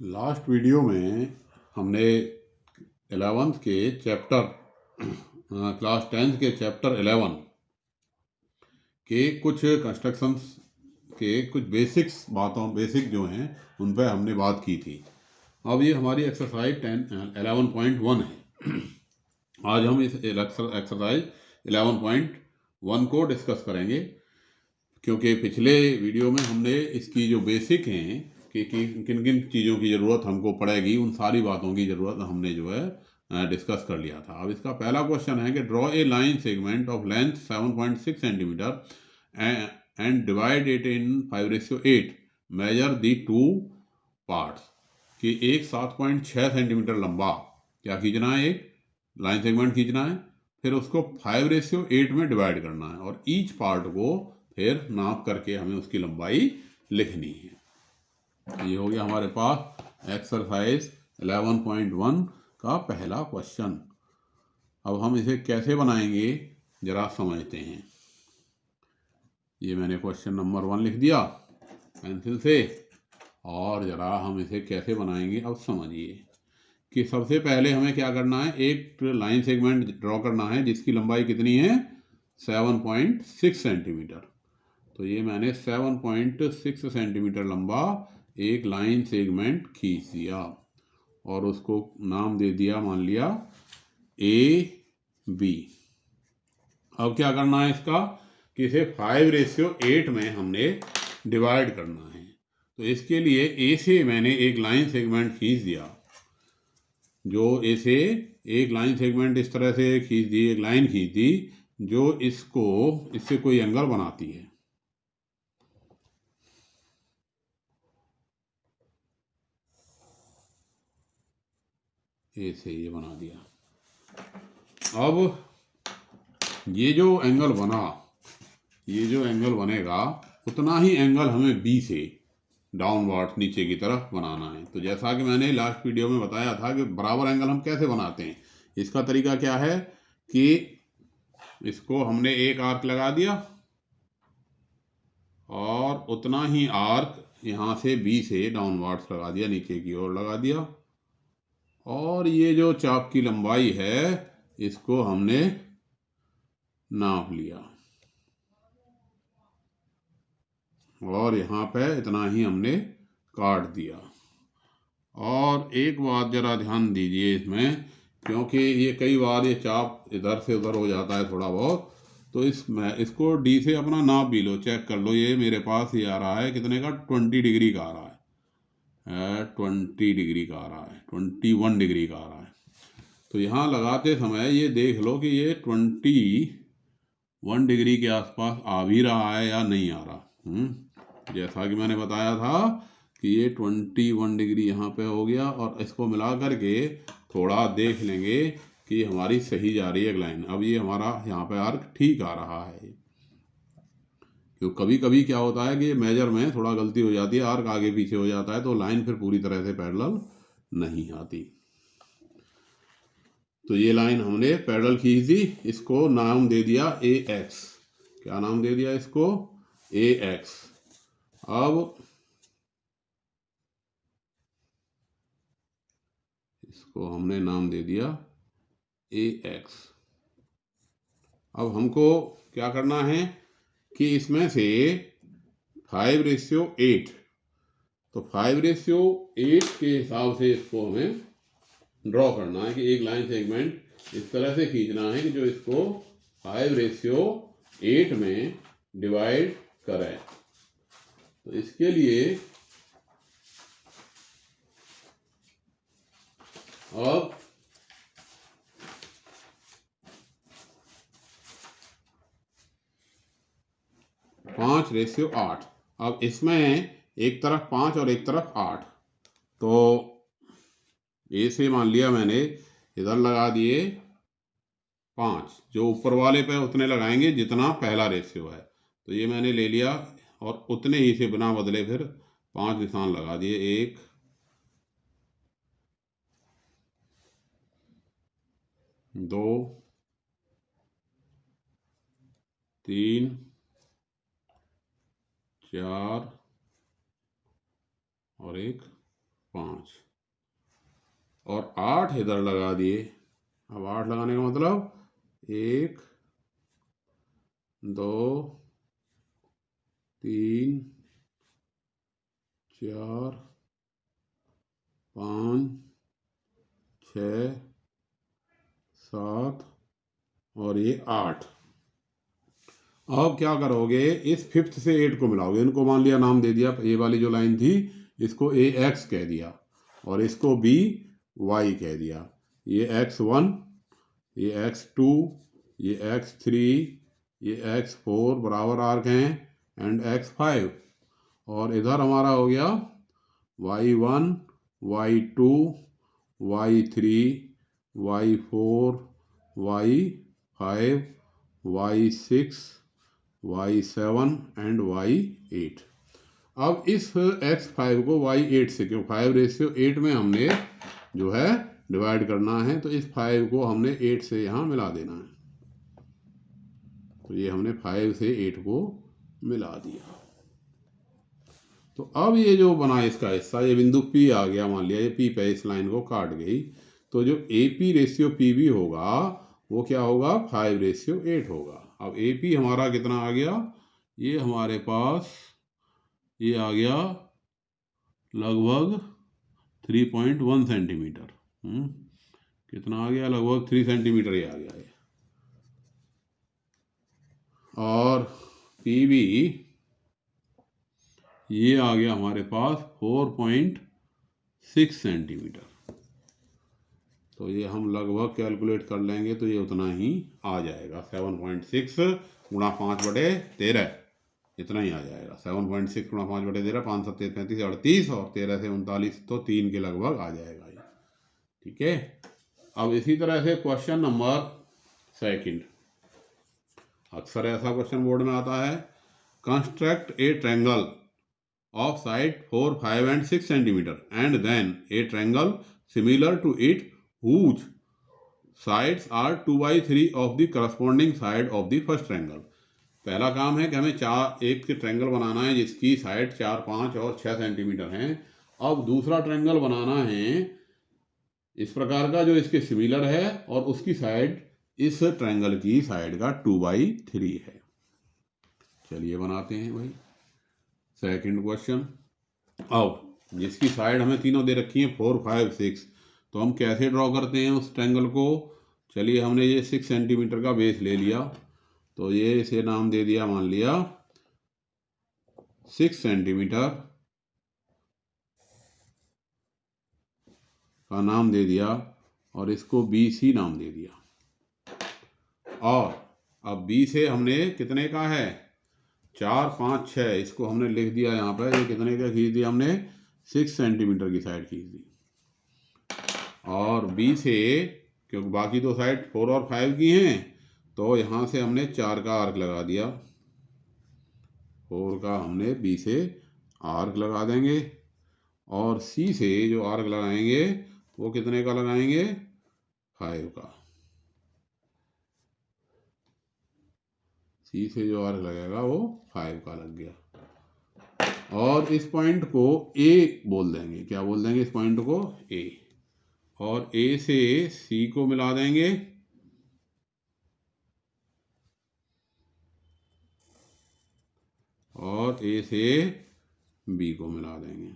Last video में हमने 11th के चैप्टर क्लास 10th के चैप्टर 11 के कुछ कंस्ट्रक्शंस के कुछ बेसिक जो हैं उन पर हमने बात की थी। अब ये हमारी एक्सरसाइज 11.1 है। आज हम इस एक्सरसाइज 11.1 को डिस्कस करेंगे, क्योंकि पिछले वीडियो में हमने इसकी जो बेसिक हैं कि किन किन चीज़ों की ज़रूरत हमको पड़ेगी, उन सारी बातों की ज़रूरत हमने जो है डिस्कस कर लिया था। अब इसका पहला क्वेश्चन है कि draw a line segment of length 7.6 centimetre and divide it in 5:8। Measure the two parts. कि एक 7.6 सेंटीमीटर लंबा क्या खींचना है, एक लाइन सेगमेंट खींचना है, फिर उसको 5:8 में डिवाइड करना है और ईच पार्ट को फिर नाप करके हमें उसकी लंबाई लिखनी है। ये हो गया हमारे पास एक्सरसाइज 11.1 का पहला क्वेश्चन। अब हम इसे कैसे बनाएंगे जरा समझते हैं। ये मैंने क्वेश्चन नंबर 1 लिख दिया पेंसिल से, और जरा हम इसे कैसे बनाएंगे अब समझिए। कि सबसे पहले हमें क्या करना है, एक लाइन सेगमेंट ड्रॉ करना है जिसकी लंबाई कितनी है 7.6 सेंटीमीटर। तो ये मैंने 7.6 सेंटीमीटर लंबा एक लाइन सेगमेंट खींच दिया और उसको नाम दे दिया, मान लिया AB। अब क्या करना है इसका, कि इसे 5:8 में हमने डिवाइड करना है। तो इसके लिए ए से मैंने एक लाइन सेगमेंट खींच दिया, जो ए से एक लाइन सेगमेंट इस तरह से खींच दी, एक लाइन खींच दी जो इससे कोई एंगल बनाती है। ए से ये बना दिया। अब ये जो एंगल बना, ये जो एंगल बनेगा उतना ही एंगल हमें बी से डाउनवर्ड नीचे की तरफ बनाना है। तो जैसा कि मैंने लास्ट वीडियो में बताया था कि बराबर एंगल हम कैसे बनाते हैं। इसका तरीका क्या है कि इसको हमने एक आर्क लगा दिया और उतना ही आर्क यहाँ से बी से डाउनवर्ड्स लगा दिया, नीचे की ओर लगा दिया, और ये जो चाप की लंबाई है इसको हमने नाप लिया और यहाँ पे इतना ही हमने काट दिया। और एक बात जरा ध्यान दीजिए इसमें, क्योंकि ये कई बार ये चाप इधर से उधर हो जाता है थोड़ा बहुत, तो इसको डी से अपना नाप भी लो, चेक कर लो। ये मेरे पास ये आ रहा है कितने का, 20 डिग्री का आ रहा है, 20 डिग्री का आ रहा है, 21 डिग्री का आ रहा है। तो यहाँ लगाते समय ये देख लो कि ये 21 डिग्री के आसपास आ भी रहा है या नहीं आ रहा। जैसा कि मैंने बताया था कि ये 21 डिग्री यहाँ पे हो गया, और इसको मिला करके थोड़ा देख लेंगे कि हमारी सही जा रही है लाइन। अब ये हमारा यहाँ पे आर्क ठीक आ रहा है। क्योंकि कभी कभी क्या होता है कि मेजर में थोड़ा गलती हो जाती है, आर्क आगे पीछे हो जाता है, तो लाइन फिर पूरी तरह से पैरेलल नहीं आती। तो ये लाइन हमने पैरेलल खींच दी, इसको नाम दे दिया AX। क्या नाम दे दिया इसको, AX। अब इसको हमने नाम दे दिया AX। अब हमको क्या करना है कि इसमें से 5:8, तो 5:8 के हिसाब से इसको हमें ड्रॉ करना है कि एक लाइन सेगमेंट इस तरह से खींचना है कि जो इसको 5:8 में डिवाइड करें। तो इसके लिए अब 5:8। अब इसमें एक तरफ 5 और एक तरफ 8, तो ए से मान लिया मैंने इधर लगा दिए 5, जो ऊपर वाले पे उतने लगाएंगे जितना पहला रेशियो है। तो ये मैंने ले लिया और उतने ही से बिना बदले फिर 5 निशान लगा दिए, 1 2 3 4 और 1 5 और 8 इधर लगा दिए। अब 8 लगाने का मतलब 1 2 3 4 5 6 7 और ये 8। अब क्या करोगे, इस 5th से 8 को मिलाओगे। इनको मान लिया, नाम दे दिया, ए वाली जो लाइन थी इसको ए एक्स कह दिया और इसको बी वाई कह दिया। ये x1, ये x2, ये x3, ये x4 बराबर आर्क हैं एंड x5। और इधर हमारा हो गया y1, y2, y3, y4, y5, y6, y7 and y8। अब इस x5 को y8 से, क्यों 5:8 में हमने जो है डिवाइड करना है, तो इस 5 को हमने 8 से यहाँ मिला देना है। तो ये हमने 5 से 8 को मिला दिया। तो अब ये जो बना इसका हिस्सा, ये बिंदु P आ गया, मान लिया ये P पे इस लाइन को काट गई, तो जो AP/PB होगा वो क्या होगा, 5:8 होगा। अब AP हमारा कितना आ गया, ये हमारे पास ये आ गया लगभग 3.1 सेंटीमीटर। कितना आ गया, लगभग 3 सेंटीमीटर ये आ गया है। और PB ये आ गया हमारे पास 4.6 सेंटीमीटर। तो ये हम लगभग कैलकुलेट कर लेंगे तो ये उतना ही आ जाएगा, 7.6 गुणा 5/13, इतना ही आ जाएगा। 7.6 गुणा 5/13, 5 7 35 38 और 13 से 39, तो 3 के लगभग आ जाएगा ये। ठीक है। अब इसी तरह से क्वेश्चन नंबर 2, अक्सर ऐसा क्वेश्चन बोर्ड में आता है, construct A triangle of side 4, 5 and 6 centimeter and then a triangle similar to it whose sides are 2/3 of the corresponding side of the first triangle। पहला काम है कि हमें एक ट्रायंगल बनाना है जिसकी साइड 4, 5 और 6 सेंटीमीटर हैं। अब दूसरा ट्रायंगल बनाना है इस प्रकार का जो इसके सिमिलर है और उसकी साइड इस ट्रायंगल की साइड का 2/3 है। चलिए बनाते हैं भाई सेकंड क्वेश्चन। अब जिसकी साइड हमें तीनों दे रखी हैं 4, 5, 6, तो हम कैसे ड्रॉ करते हैं उस ट्रायंगल को। चलिए हमने ये 6 सेंटीमीटर का बेस ले लिया, तो ये इसे नाम दे दिया, मान लिया 6 सेंटीमीटर का नाम दे दिया और इसको BC नाम दे दिया। और अब B से हमने कितने का है, 4, 5, 6, इसको हमने लिख दिया यहाँ पर। ये कितने का खींच दिया हमने, 6 सेंटीमीटर की साइड खींच दी। और B से, क्योंकि बाकी दो साइड 4 और 5 की हैं, तो यहाँ से हमने 4 का आर्क लगा दिया। 4 का हमने B से आर्क लगा देंगे और C से जो आर्क लगाएंगे वो कितने का लगाएंगे, 5 का। C से जो आर्क लगेगा वो 5 का लग गया। और इस पॉइंट को A बोल देंगे, क्या बोल देंगे इस पॉइंट को, A। और A से C को मिला देंगे और A से B को मिला देंगे।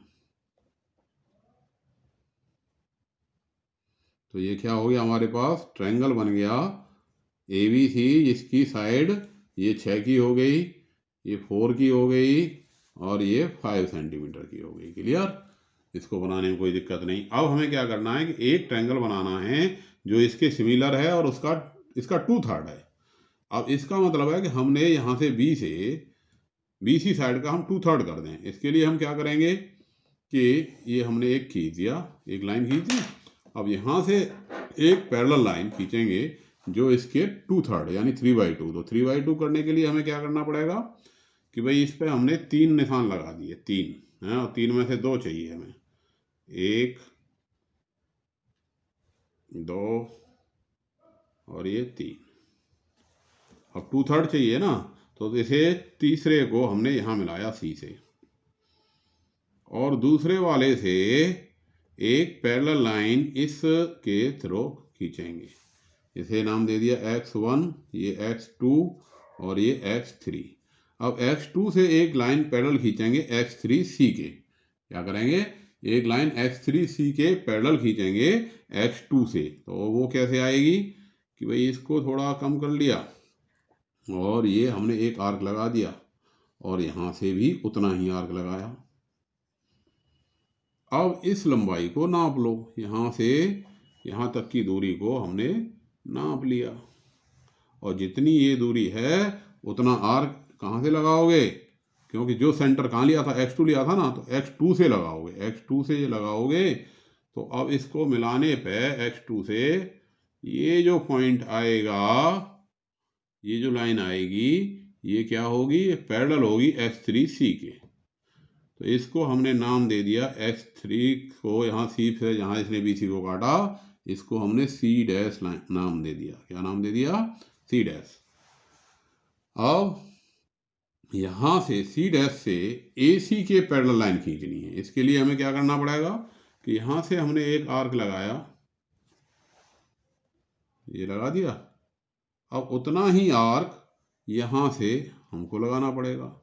तो ये क्या हो गया, हमारे पास ट्रायंगल बन गया ABC, जिसकी साइड ये 6 की हो गई, ये 4 की हो गई और ये 5 सेंटीमीटर की हो गई। क्लियर, इसको बनाने में कोई दिक्कत नहीं। अब हमें क्या करना है कि एक ट्रायंगल बनाना है जो इसके सिमिलर है और इसका 2/3 है। अब इसका मतलब है कि हमने यहाँ से BC साइड का हम 2/3 कर दें। इसके लिए हम क्या करेंगे कि ये हमने एक खींच दिया, एक लाइन खींच दी। अब यहाँ से एक पैरेलल लाइन खींचेंगे जो इसके 2/3 यानी 3/2। तो 3/2 करने के लिए हमें क्या करना पड़ेगा कि भाई इस पे हमने 3 निशान लगा दिए, 3 हैं, और 3 में से 2 चाहिए हमें, 1, 2 और ये 3। अब 2/3 चाहिए ना, तो इसे तीसरे को हमने यहाँ मिलाया C से और दूसरे वाले से एक पैरेलल लाइन इसके थ्रू खींचेंगे। इसे नाम दे दिया x1, ये x2 और ये x3। अब x2 से एक लाइन पैरेलल खींचेंगे x3c के। क्या करेंगे? एक लाइन x3c के पैरेलल खींचेंगे x2 से। तो वो कैसे आएगी कि भाई इसको थोड़ा कम कर लिया और ये हमने एक आर्क लगा दिया और यहाँ से भी उतना ही आर्क लगाया। अब इस लंबाई को नाप लो, यहाँ से यहाँ तक की दूरी को हमने नाप लिया और जितनी ये दूरी है उतना आर्क कहाँ से लगाओगे? क्योंकि जो सेंटर कहाँ लिया था, x2 लिया था ना, तो x2 से लगाओगे। x2 से ये लगाओगे तो अब इसको मिलाने पे x2 से ये जो पॉइंट आएगा, ये जो लाइन आएगी, ये क्या होगी? पैरेलल होगी x3c के। तो इसको हमने नाम दे दिया x3 को, यहाँ सी से जहाँ इसने BC को काटा इसको हमने C डैश नाम दे दिया। क्या नाम दे दिया? C dash. अब यहाँ से C डैश से AC के पैरेलल लाइन खींचनी है। इसके लिए हमें क्या करना पड़ेगा कि यहाँ से हमने एक आर्क लगाया, ये लगा दिया। अब उतना ही आर्क यहाँ से हमको लगाना पड़ेगा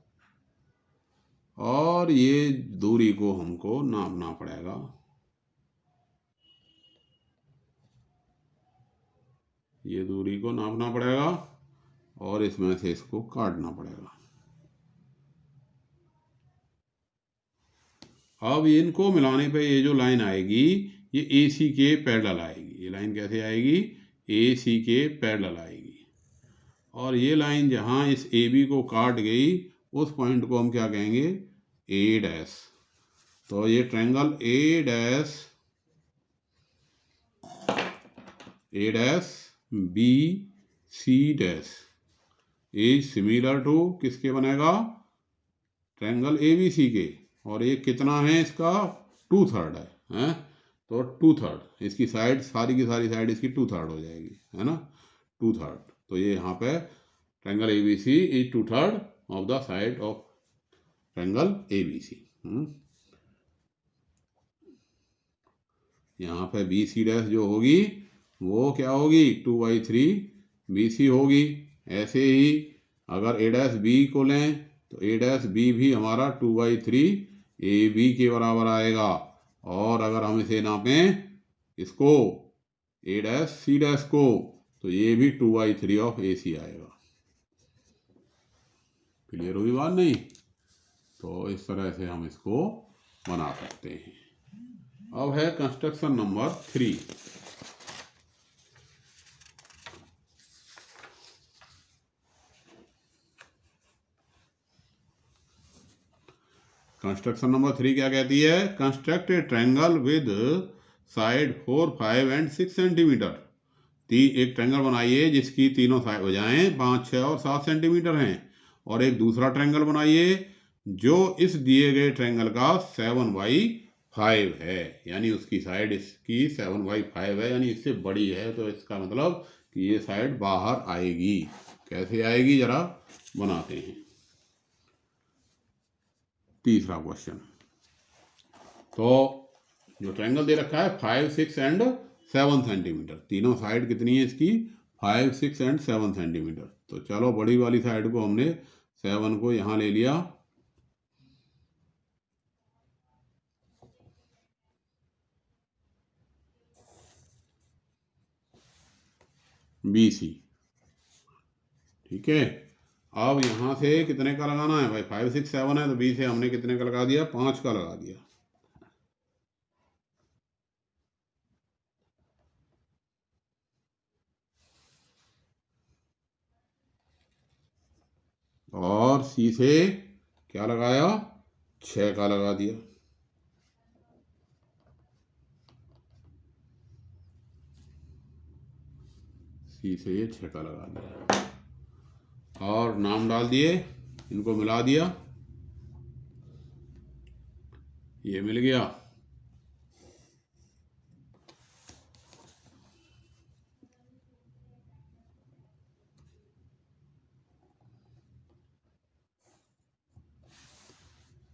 और ये दूरी को हमको नापना पड़ेगा। ये दूरी को नापना पड़ेगा और इसमें से इसको काटना पड़ेगा। अब इनको मिलाने पे ये जो लाइन आएगी ये AC के पैरेलल आएगी। ये लाइन कैसे आएगी? AC के पैरेलल आएगी। और ये लाइन जहाँ इस AB को काट गई उस पॉइंट को हम क्या कहेंगे? A dash. तो ये triangle A dash BC dash is similar to किसके बनेगा? ट्रायंगल ABC के। और ये कितना है इसका? 2/3 है, तो 2/3 इसकी साइड, सारी की सारी साइड इसकी 2/3 हो जाएगी, है ना? 2/3। तो ये यहाँ पे triangle ABC is 2/3 of the side of triangle ABC। यहाँ पे BC डैश जो होगी वो क्या होगी? 2/3 BC होगी। ऐसे ही अगर A डैश B को लें तो A डैश B भी हमारा 2/3 AB के बराबर आएगा। और अगर हम इसे नापें इसको A डैश C डैश को, तो ये भी 2/3 ऑफ AC आएगा। क्लियर हुई बात? नहीं? तो इस तरह से हम इसको बना सकते हैं। अब है कंस्ट्रक्शन नंबर 3। कंस्ट्रक्शन नंबर 3 क्या कहती है? Construct A triangle with side 4, 5 and 6 centimetre. एक ट्रायंगल बनाइए जिसकी तीनों साइड भुजाएं 5, 6 और 7 सेंटीमीटर हैं। और एक दूसरा ट्रायंगल बनाइए जो इस दिए गए ट्रायंगल का 7/5 है, यानी उसकी साइड इसकी 7/5 है, यानी इससे बड़ी है। तो इसका मतलब कि ये साइड बाहर आएगी। कैसे आएगी जरा बनाते हैं। तीसरा क्वेश्चन, तो जो ट्रायंगल दे रखा है 5, 6 एंड 7 सेंटीमीटर, तीनों साइड कितनी है इसकी? 5, 6 एंड 7 सेंटीमीटर। तो चलो बड़ी वाली साइड को हमने 7 को यहाँ ले लिया, BC। ठीक है। अब यहाँ से कितने का लगाना है भाई? 5, 6, 7 है तो B से हमने कितने का लगा दिया? 5 का लगा दिया। और C से क्या लगाया? 6 का लगा दिया। C से ये 6 का लगा दिया और नाम डाल दिए, इनको मिला दिया, ये मिल गया।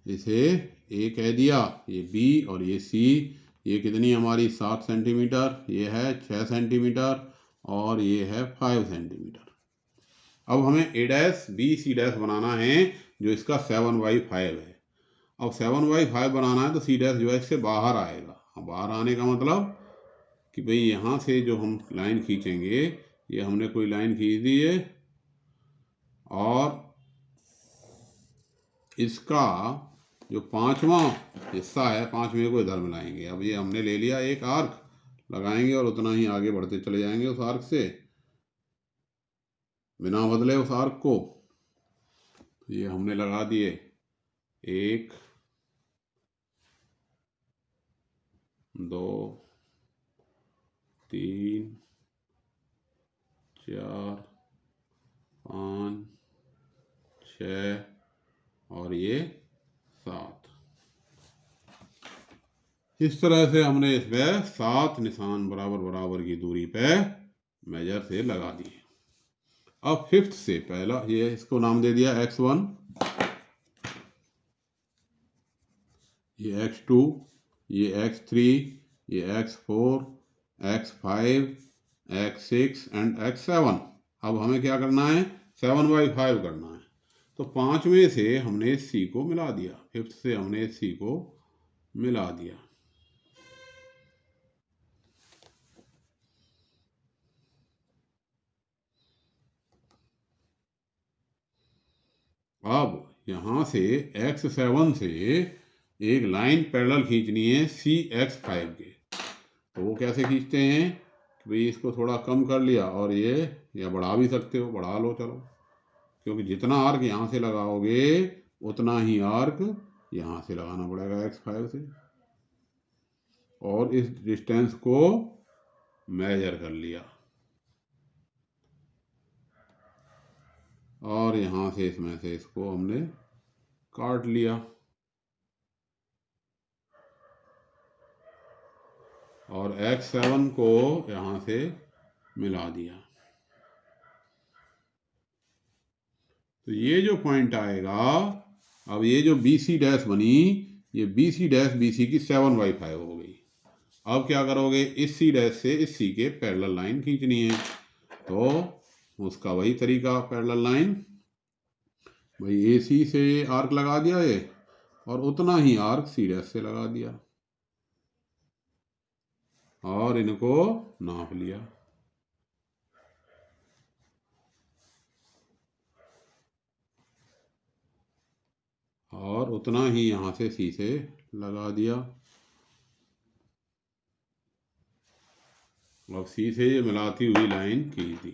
इसे A कह दिया, ये B और ये C, ये कितनी हमारी 7 सेंटीमीटर, ये है 6 सेंटीमीटर और ये है 5 सेंटीमीटर। अब हमें ए डैश बी सी डैश बनाना है जो इसका 7/5 है। अब 7/5 बनाना है तो सी डैश जो है इससे बाहर आएगा। अब बाहर आने का मतलब कि भाई यहाँ से जो हम लाइन खींचेंगे, ये हमने कोई लाइन खींच दी है और इसका जो 5वां हिस्सा है, 5वें को इधर मिलाएंगे। अब ये हमने ले लिया, एक आर्क लगाएंगे और उतना ही आगे बढ़ते चले जाएंगे उस आर्क से, बिना बदले उस आर्क को। ये हमने लगा दिए 1 2 3 4 5 6 और ये 7। इस तरह से हमने इसमें 7 निशान बराबर बराबर की दूरी पे मेजर से लगा दिए। अब फिफ्थ से पहला, ये इसको नाम दे दिया x1, ये x2, ये x3, ये x4, x5, x6 and x7। अब हमें क्या करना है, 7/5 करना है। तो 5वें से हमने सी को मिला दिया, फिफ्थ से हमने सी को मिला दिया। अब यहाँ से x7 से एक लाइन पैरेलल खींचनी है CX5 के। तो वो कैसे खींचते हैं कि भाई इसको थोड़ा कम कर लिया और ये, या बढ़ा भी सकते हो, बढ़ा लो चलो, क्योंकि जितना आर्क यहाँ से लगाओगे उतना ही आर्क यहाँ से लगाना पड़ेगा x5 से। और इस डिस्टेंस को मेजर कर लिया और यहाँ से इसमें से इसको हमने काट लिया और x7 को यहाँ से मिला दिया। तो ये जो पॉइंट आएगा, अब ये जो BC डैश बनी, ये BC डैश BC की 7/5 हो गई। अब क्या करोगे, इस C डैश से इस C के पैरेलल लाइन खींचनी है। तो उसका वही तरीका, पैरेलल लाइन, भाई AC से आर्क लगा दिया ये और उतना ही आर्क C डैश से लगा दिया और इनको नाप लिया। और उतना ही यहाँ से C से लगा दिया। अब C से ये मिलाती हुई लाइन खींच दी।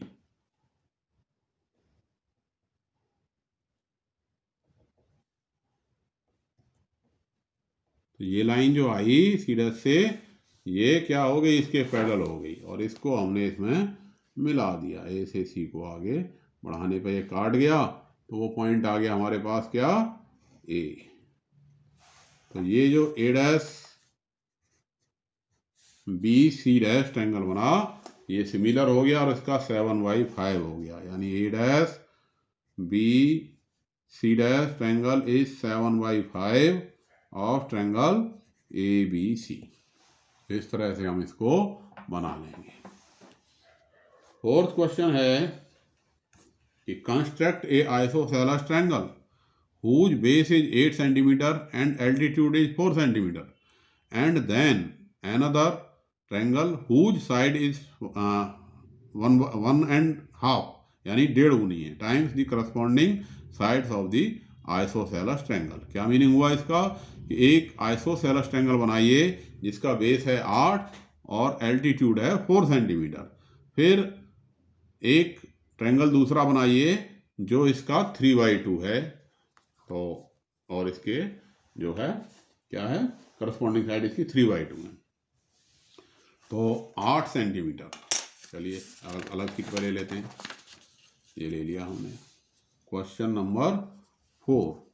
तो ये लाइन जो आई C डैश से, ये क्या हो गई, इसके पैरेलल हो गई और इसको हमने इसमें मिला दिया। A से C को आगे बढ़ाने पर ये काट गया, तो वो पॉइंट आ गया हमारे पास क्या, A। तो ये जो A dash BC dash triangle बना, ये सिमिलर हो गया और इसका 7/5 हो गया, यानी A dash BC dash triangle is 7/5 of triangle ABC। इस तरह से हम इसको बना लेंगे। फोर्थ क्वेश्चन है कि construct A isosceles triangle whose base is 8 centimeter and altitude is 4 centimeter, and then another triangle whose side is 1.5 यानी 1.5 गुनी है times the corresponding sides of the isosceles triangle. क्या मीनिंग हुआ इसका कि एक आइसोसेलेस ट्रायंगल बनाइए जिसका बेस है 8 और एल्टीट्यूड है 4 सेंटीमीटर। फिर एक ट्रायंगल दूसरा बनाइए जो इसका 3/2 है, तो और इसके जो है क्या है, करस्पॉन्डिंग साइड इसकी 3/2 है, तो 8 सेंटीमीटर। चलिए अलग अलग सीट पर ले लेते हैं। ये ले लिया हमने। क्वेश्चन नंबर 4,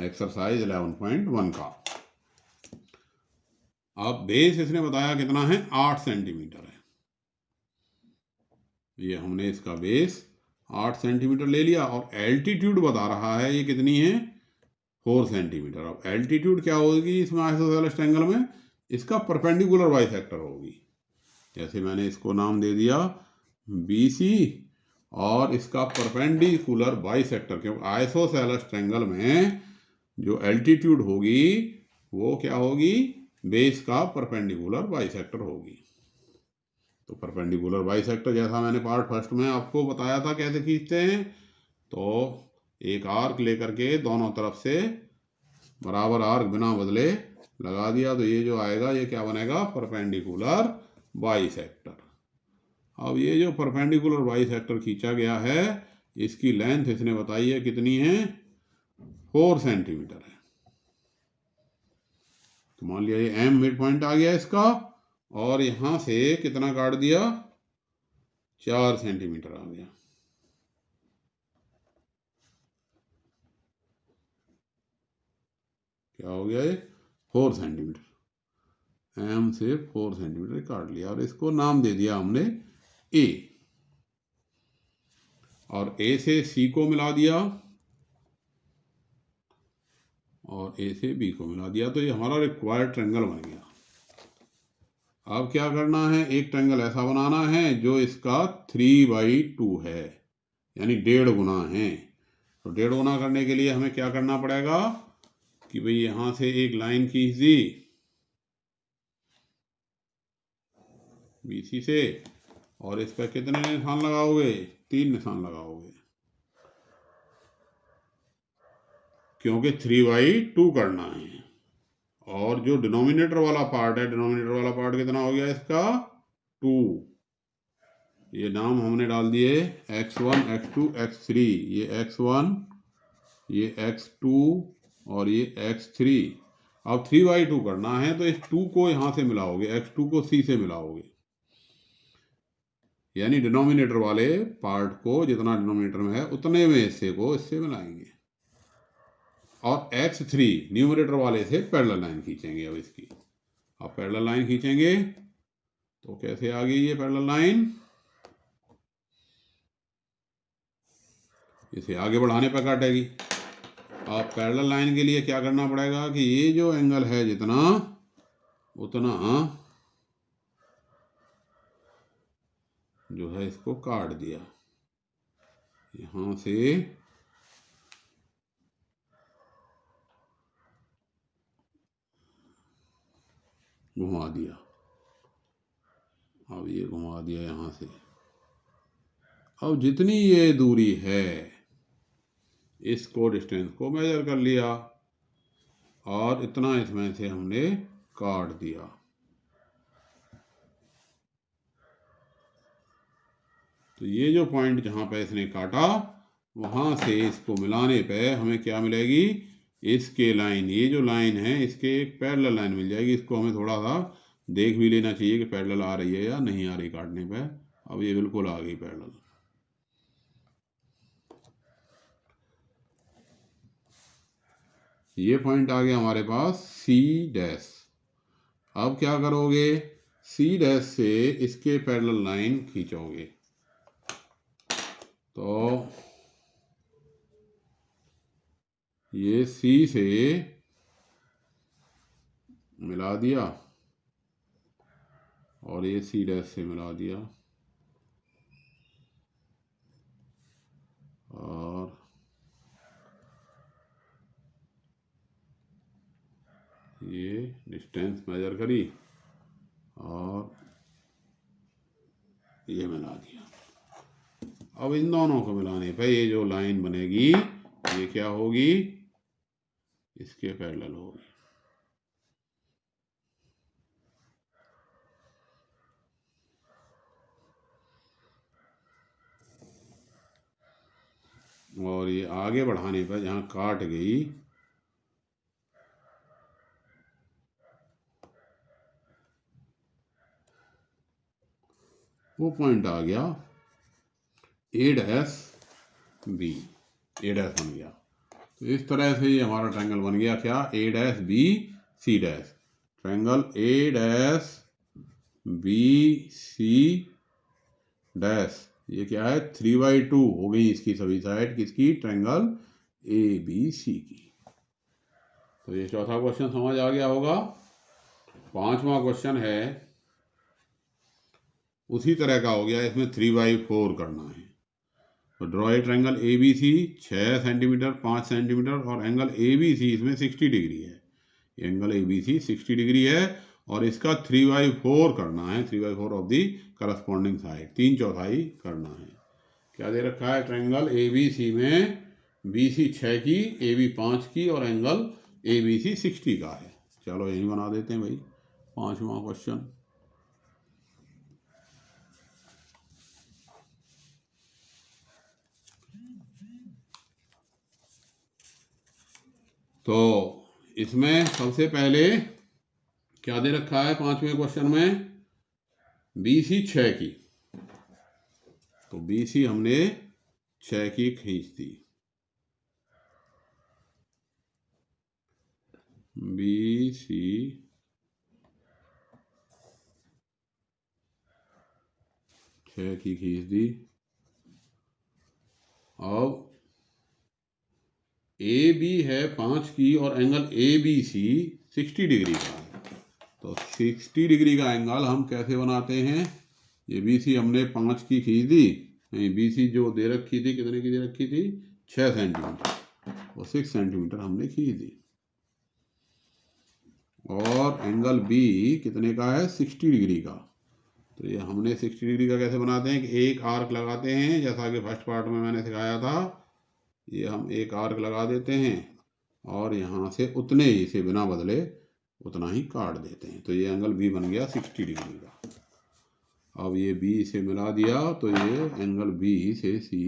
एक्सरसाइज 11.1 का। अब बेस इसने बताया कितना है, 8 सेंटीमीटर है। ये हमने इसका बेस 8 सेंटीमीटर ले लिया और एल्टीट्यूड बता रहा है ये कितनी है, 4 सेंटीमीटर। अब एल्टीट्यूड क्या होगी इसमें आइसोसेलेस ट्रायंगल में, इसका परपेंडिकुलर बाइसेक्टर होगी। जैसे मैंने इसको नाम दे दिया BC और इसका परपेंडिकुलर बाइसेक्टर, क्योंकि आइसोसेलेस ट्रायंगल में जो एल्टीट्यूड होगी वो क्या होगी, बेस का परपेंडिकुलर बाइसेक्टर होगी। तो परपेंडिकुलर बाइसेक्टर जैसा मैंने पार्ट फर्स्ट में आपको बताया था कैसे खींचते हैं, तो एक आर्क लेकर के दोनों तरफ से बराबर आर्क बिना बदले लगा दिया, तो ये जो आएगा ये क्या बनेगा, परपेंडिकुलर बाइसेक्टर। अब ये जो परपेंडिकुलर बाइसेक्टर खींचा गया है इसकी लेंथ इसने बताई है कितनी है, 4 सेंटीमीटर है। तो मान लिया ये M मिड पॉइंट आ गया इसका, और यहां से कितना काट दिया, 4 सेंटीमीटर आ गया। क्या हो गया ये, 4 सेंटीमीटर। M से 4 सेंटीमीटर काट लिया और इसको नाम दे दिया हमने A, और A से C को मिला दिया और A से B को मिला दिया, तो ये हमारा रिक्वायर्ड ट्रायंगल बन गया। अब क्या करना है, एक ट्रायंगल ऐसा बनाना है जो इसका 3/2 है, यानी 1.5 गुना है। तो 1.5 गुना करने के लिए हमें क्या करना पड़ेगा कि भाई यहां से एक लाइन खींच दी BC से, और इस पर कितने निशान लगाओगे, 3 निशान लगाओगे, क्योंकि 3/2 करना है। और जो डिनोमिनेटर वाला पार्ट है, डिनोमिनेटर वाला पार्ट कितना हो गया इसका, 2। ये नाम हमने डाल दिए x1 x2 x3, ये x1 ये x2 और ये x3। अब 3/2 करना है तो इस 2 को यहां से मिलाओगे, x2 को C से मिलाओगे, यानी डिनोमिनेटर वाले पार्ट को जितना डिनोमिनेटर में है उतने में हिस्से को इससे मिलाएंगे, और x3 न्यूमरेटर वाले से पैरेलल लाइन खींचेंगे। अब इसकी अब पैरेलल लाइन खींचेंगे तो कैसे आ गई ये पैरेलल लाइन, इसे आगे बढ़ाने पर काटेगी। अब पैरेलल लाइन के लिए क्या करना पड़ेगा कि ये जो एंगल है जितना उतना जो है इसको काट दिया, यहां से घुमा दिया, अब ये घुमा दिया यहां से। अब जितनी ये दूरी है इसको डिस्टेंस को मेजर कर लिया और इतना इसमें से हमने काट दिया। तो ये जो पॉइंट जहां पे इसने काटा वहां से इसको मिलाने पे हमें क्या मिलेगी, इसके लाइन, ये जो लाइन है इसके एक पैरेलल लाइन मिल जाएगी। इसको हमें थोड़ा सा देख भी लेना चाहिए कि पैरेलल आ रही है या नहीं आ रही काटने पे। अब ये बिल्कुल आ गई पैरेलल। ये पॉइंट आ गया हमारे पास C'। अब क्या करोगे, C' से इसके पैरेलल लाइन खींचोगे, तो ये C से मिला दिया और ये C' से मिला दिया, और ये डिस्टेंस मेजर करी और ये मिला दिया। अब इन दोनों को मिलाने पे ये जो लाइन बनेगी ये क्या होगी, इसके पैरेलल होगी। और ये आगे बढ़ाने पर जहाँ काट गई वो पॉइंट आ गया A', B, A' बन गया। तो इस तरह से ये हमारा ट्रायंगल बन गया क्या, A', B, C'। Triangle A', B, C', ये क्या है, 3/2 हो गई इसकी सभी साइड, किसकी, ट्रायंगल ABC की। तो ये चौथा क्वेश्चन समझ आ गया होगा। पांचवा क्वेश्चन है उसी तरह का हो गया, इसमें 3/4 करना है। तो draw a triangle A B C 6 centimetre 5 centimetre और एंगल ए बी सी इसमें 60 डिग्री है। Angle A B C 60 degree है और इसका 3/4 करना है, 3/4 ऑफ दी करस्पॉन्डिंग साइड, 3/4 करना है। क्या दे रखा है, ट्रायंगल ए बी सी में बी सी 6 की, ए बी 5 की और एंगल ए बी सी 60 का है। चलो यही बना देते हैं भाई पांचवा क्वेश्चन। तो इसमें सबसे पहले क्या दे रखा है पांचवें क्वेश्चन में, बी सी 6 की। तो बी सी हमने 6 की खींच दी, बी सी 6 की खींच दी। अब ए बी है 5 की और angle A B C 60 degree का है। तो 60 डिग्री का एंगल हम कैसे बनाते हैं, ये बी सी हमने 5 की खींच दी, नहीं बी सी जो दे रखी थी, कितने की दे रखी थी, 6 सेंटीमीटर, और 6 सेंटीमीटर हमने खींच दी। और एंगल बी कितने का है, 60 डिग्री का। तो ये हमने 60 डिग्री का कैसे बनाते हैं कि एक आर्क लगाते हैं, जैसा कि फर्स्ट पार्ट में मैंने सिखाया था। ये हम एक आर्क लगा देते हैं और यहाँ से उतने ही से बिना बदले उतना ही काट देते हैं। तो ये एंगल बी बन गया 60 डिग्री का। अब ये बी से मिला दिया तो ये एंगल बी से सी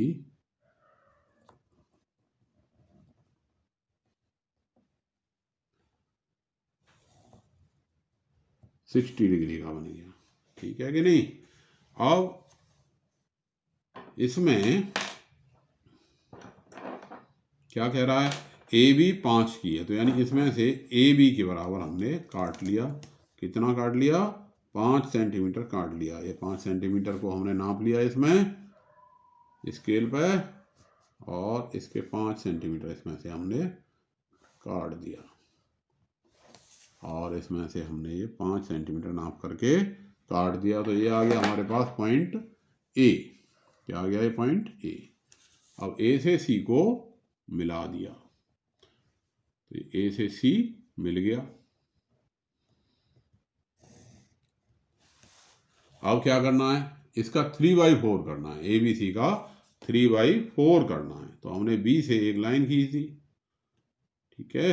60 डिग्री का बन गया, ठीक है कि नहीं। अब इसमें क्या कह रहा है, ए बी 5 की है, तो यानी इसमें से ए बी के बराबर हमने काट लिया। कितना काट लिया, 5 सेंटीमीटर काट लिया। ये 5 सेंटीमीटर को हमने नाप लिया इसमें स्केल पे, और इसके 5 सेंटीमीटर इसमें से हमने काट दिया। और इसमें से हमने ये 5 सेंटीमीटर नाप करके काट दिया। तो ये आ गया हमारे पास पॉइंट ए। क्या आ गया, ये पॉइंट ए। अब ए से सी को मिला दिया, तो ए से सी मिल गया। अब क्या करना है, इसका 3/4 करना है, ए बी सी का 3/4 करना है। तो हमने बी से एक लाइन खींच दी, ठीक है,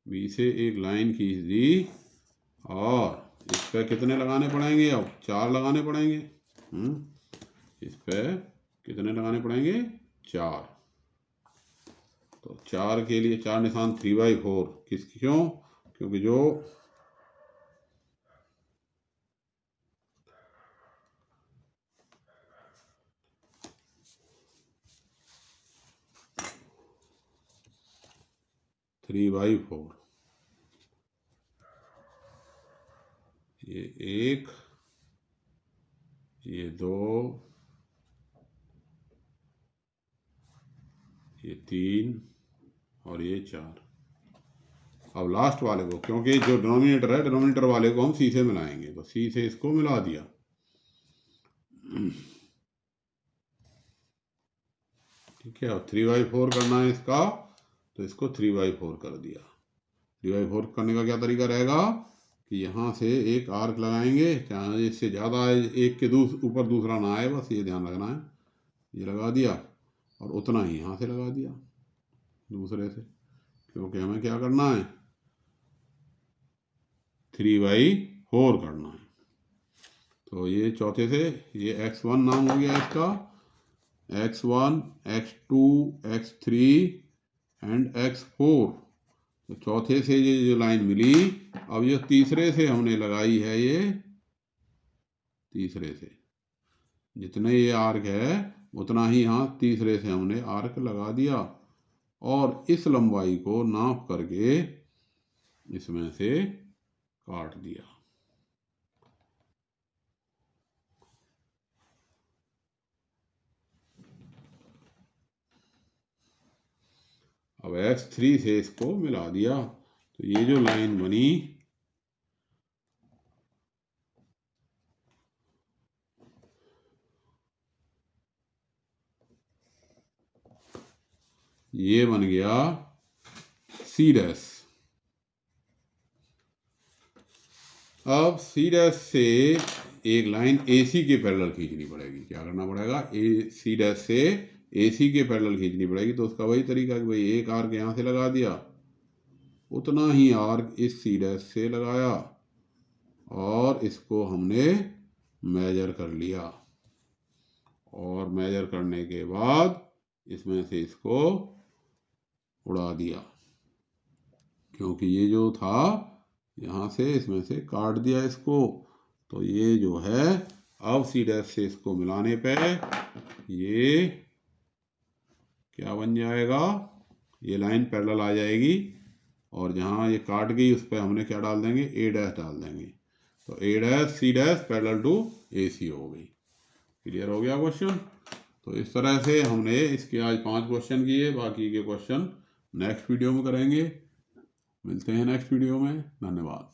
बी से एक लाइन खींच दी और इस पे कितने लगाने पड़ेंगे, अब 4 लगाने पड़ेंगे। इस पे कितने लगाने पड़ेंगे, 4। तो 4 के लिए 4 निशान 3/4 क्यों, क्योंकि जो थ्री बाई फोर, ये 1, ये 2, ये 3 और ये 4। अब लास्ट वाले को, क्योंकि जो डिनोमिनेटर है, डिनोमिनेटर वाले को हम सी से मिलाएंगे, तो सी से इसको मिला दिया। ठीक है, और 3/4 करना है इसका, तो इसको 3/4 कर दिया। 3/4 करने का क्या तरीका रहेगा कि यहाँ से एक आर्क लगाएंगे, चाहे इससे ज़्यादा एक के ऊपर दूसरा ना आए, बस ये ध्यान रखना है। ये लगा दिया और उतना ही यहाँ से लगा दिया दूसरे से, क्योंकि हमें क्या करना है, 3/4 करना है। तो ये चौथे से ये x1 नाम हो गया इसका, x1 x2 x3 and x4। तो चौथे से ये जो लाइन मिली, अब ये तीसरे से हमने लगाई है, ये तीसरे से जितने ये आर्क है उतना ही यहाँ तीसरे से हमने आर्क लगा दिया और इस लंबाई को नाप करके इसमें से काट दिया। अब x3 से इसको मिला दिया, तो ये जो लाइन बनी ये बन गया सी डैश। अब सी डैश से एक लाइन ए सी के पैरेलल खींचनी पड़ेगी। क्या करना पड़ेगा? सी डैश से ए सी के पैरेलल खींचनी पड़ेगी। तो उसका वही तरीका कि भाई एक आर्क यहाँ से लगा दिया, उतना ही आर्क इस सी डैश से लगाया और इसको हमने मेजर कर लिया, और मेजर करने के बाद इसमें से इसको उड़ा दिया, क्योंकि ये जो था यहाँ से इसमें से काट दिया इसको। तो ये जो है अब सी डैश से इसको मिलाने पे ये क्या बन जाएगा? ये लाइन पैरेलल आ जाएगी, और जहाँ ये काट गई उस पर हमने क्या डाल देंगे? ए डैश डाल देंगे। तो A dash C dash parallel to A C हो गई। क्लियर हो गया क्वेश्चन? तो इस तरह से हमने इसके आज 5 क्वेश्चन किए। बाकी के क्वेश्चन नेक्स्ट वीडियो में करेंगे। मिलते हैं नेक्स्ट वीडियो में। धन्यवाद।